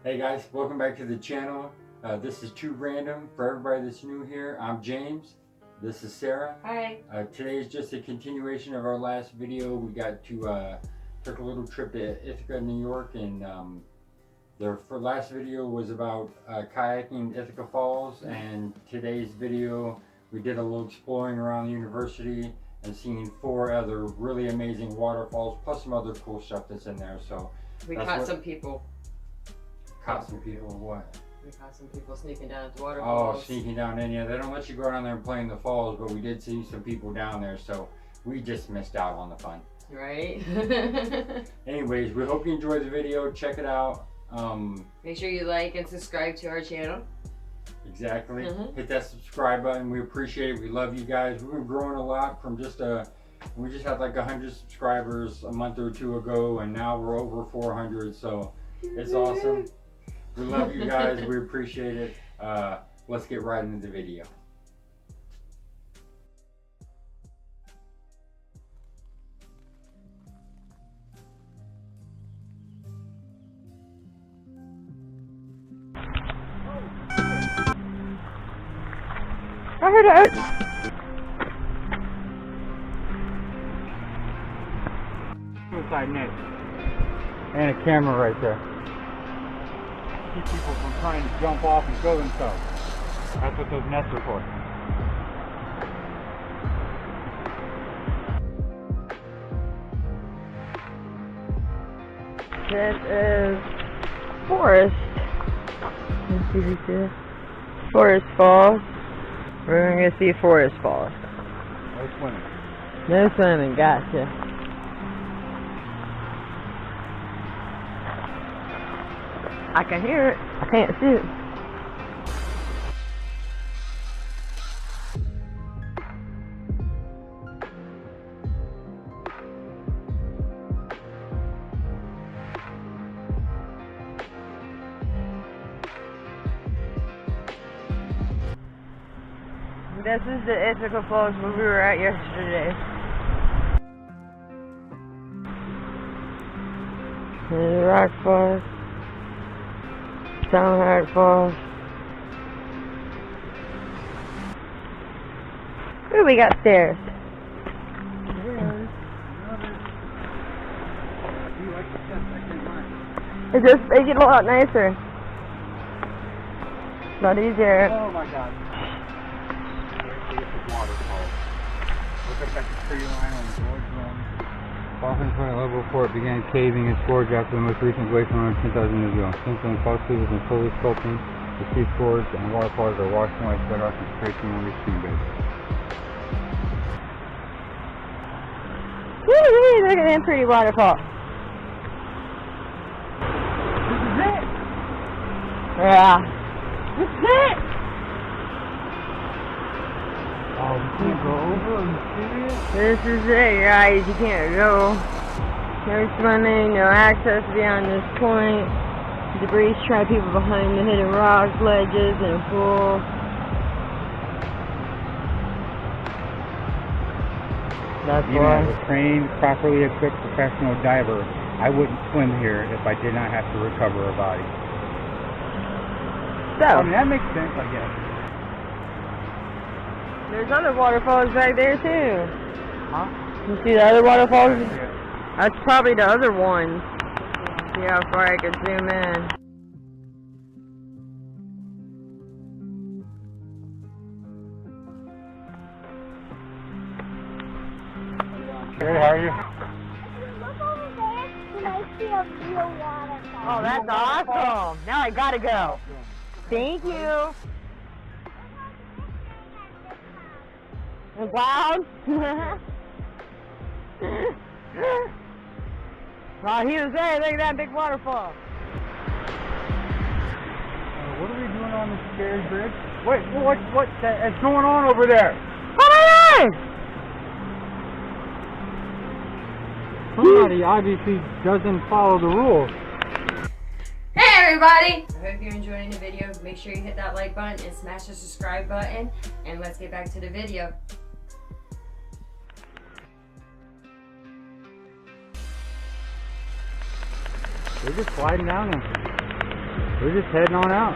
Hey guys, welcome back to the channel. This is Too Random. For everybody that's new here, I'm James. This is Sarah. Hi. Today is just a continuation of our last video. We got to took a little trip to Ithaca, New York, and the last video was about kayaking Ithaca Falls, and today's video we did a little exploring around the university and seeing 4 other really amazing waterfalls, plus some other cool stuff that's in there. So We caught some people. Caught some people what? We caught some people sneaking down at the waterfalls. Oh, sneaking down in. Yeah, they don't let you go down there and play in the falls, but we did see some people down there, so we just missed out on the fun. Right? Anyways, we hope you enjoyed the video. Check it out. Make sure you like and subscribe to our channel. Exactly. Hit that subscribe button. We appreciate it. We love you guys. We've been growing a lot from we just had like 100 subscribers a month or 2 ago, and now we're over 400, so it's awesome. We love you guys. We appreciate it. Let's get right into the video. I heard it. Suicide net. And a camera right there. Keep people from trying to jump off and kill themselves. That's what those nets are for. This is Forest. Let's see if you see it. Forest Falls. We're going to see Forest Falls. No swimming. No swimming, gotcha. I can hear it. I can't see it. This is the Ithaca Falls where we were at yesterday. There's the Rock Falls. Falls. Ooh, we got stairs. It just makes it a lot nicer. A lot easier. Oh my god. Waterfall. Look up at the tree line on the gorge run. Often from the level before it began caving its gorge after the most recent glacier around 10,000 years ago. Since then, falls has been fully sculpting. The steep gorge and waterfalls are washed away better off than scraping on the stream bed. Woo-hoo, look at that pretty waterfall. This is it! Yeah. This is it! Oh, you can't go over? Are you serious? This is it, guys. You can't go. No swimming, no access beyond this point. Debris trap people behind the hidden rocks, ledges, and a pool. That's Even as a trained, properly equipped professional diver, I wouldn't swim here if I did not have to recover a body. So, I mean, that makes sense, I guess. there's other waterfalls back there too. Huh? You see the other waterfalls? That's probably the other one. See how far I can zoom in. Hey, how are you? Look over there and I see a real waterfall. Oh, that's awesome. Now I gotta go. Thank you. Wow. While he was there, look at that big waterfall. What are we doing on this scary bridge? Wait, what is going on over there? Oh my God! Somebody obviously doesn't follow the rules. Hey everybody! I hope you're enjoying the video. Make sure you hit that like button and smash the subscribe button. And let's get back to the video. They're just sliding down there. We're just heading on out.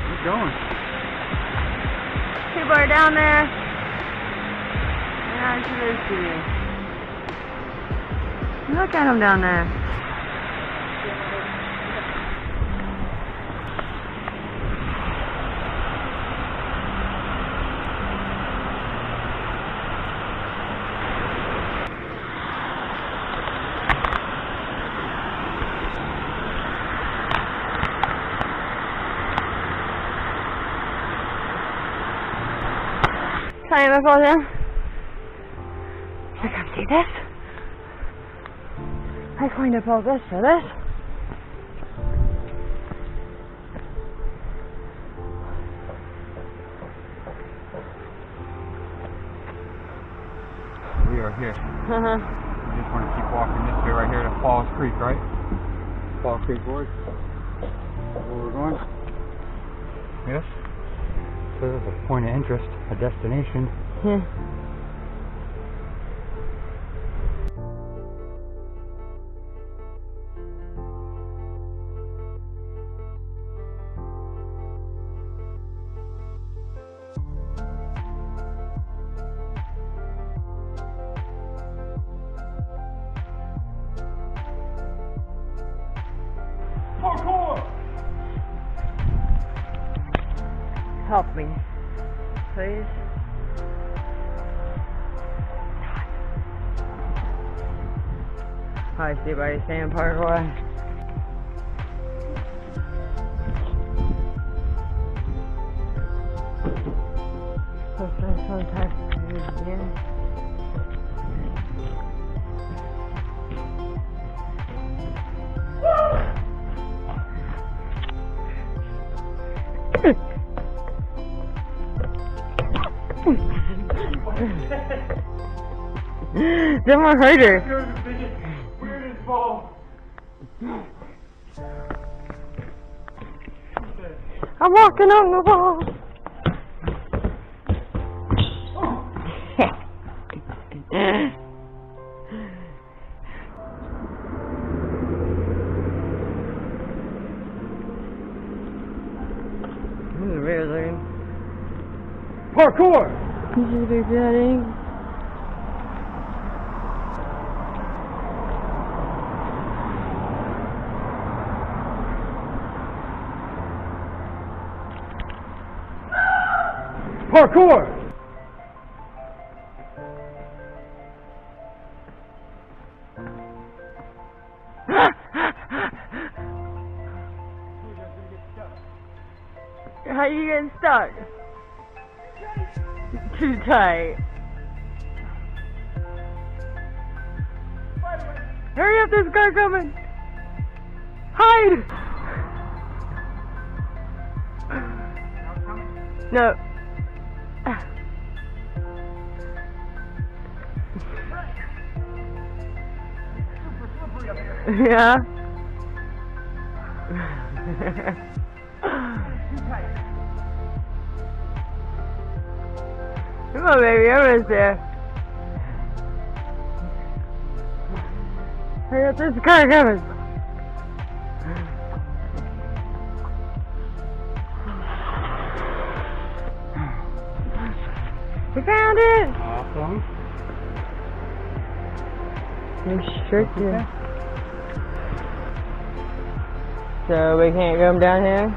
Keep going. People are down there. Yeah, look at them down there. Climb up all down. Here, come see this. I climbed up all this for this. We are here. We just want to keep walking this way right here to Falls Creek, right? Falls Creek, boys. Where we're going? Yes. So this is a point of interest, a destination. Yeah. Parkour! Help me, please. I see by saying parkour. That one harder. Weirdest fall. I'm walking on the wall. This is weird looking. Parkour! This is exciting. Parkour! How you getting stuck? Too tight. Hurry up, there's a car coming! Hide! No. Yeah. Come on, baby, everyone's there. Hurry up, there's a car coming. We found it! Awesome. Restricted. So we can't go down here?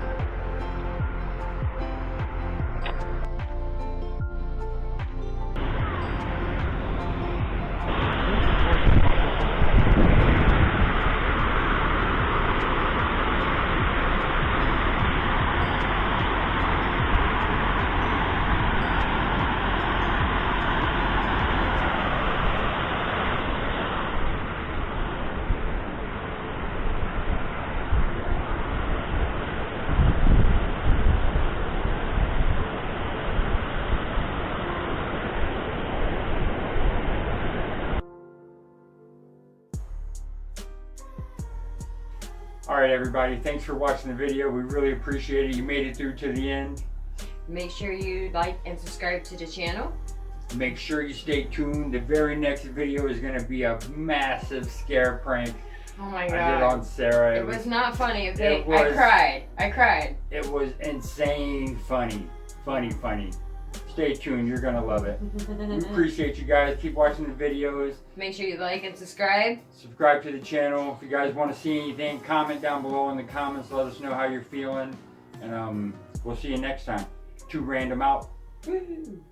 Alright everybody, thanks for watching the video. We really appreciate it. You made it through to the end. Make sure you like and subscribe to the channel. Make sure you stay tuned. The very next video is going to be a massive scare prank. Oh my I did god. on Sarah. It was not funny, okay? it was- I cried. It was insane funny. Funny. Stay tuned, you're gonna love it. We appreciate you guys. Keep watching the videos. Make sure you like and subscribe. Subscribe to the channel. If you guys want to see anything, comment down below in the comments. Let us know how you're feeling. And we'll see you next time. 2 Random out. Woo!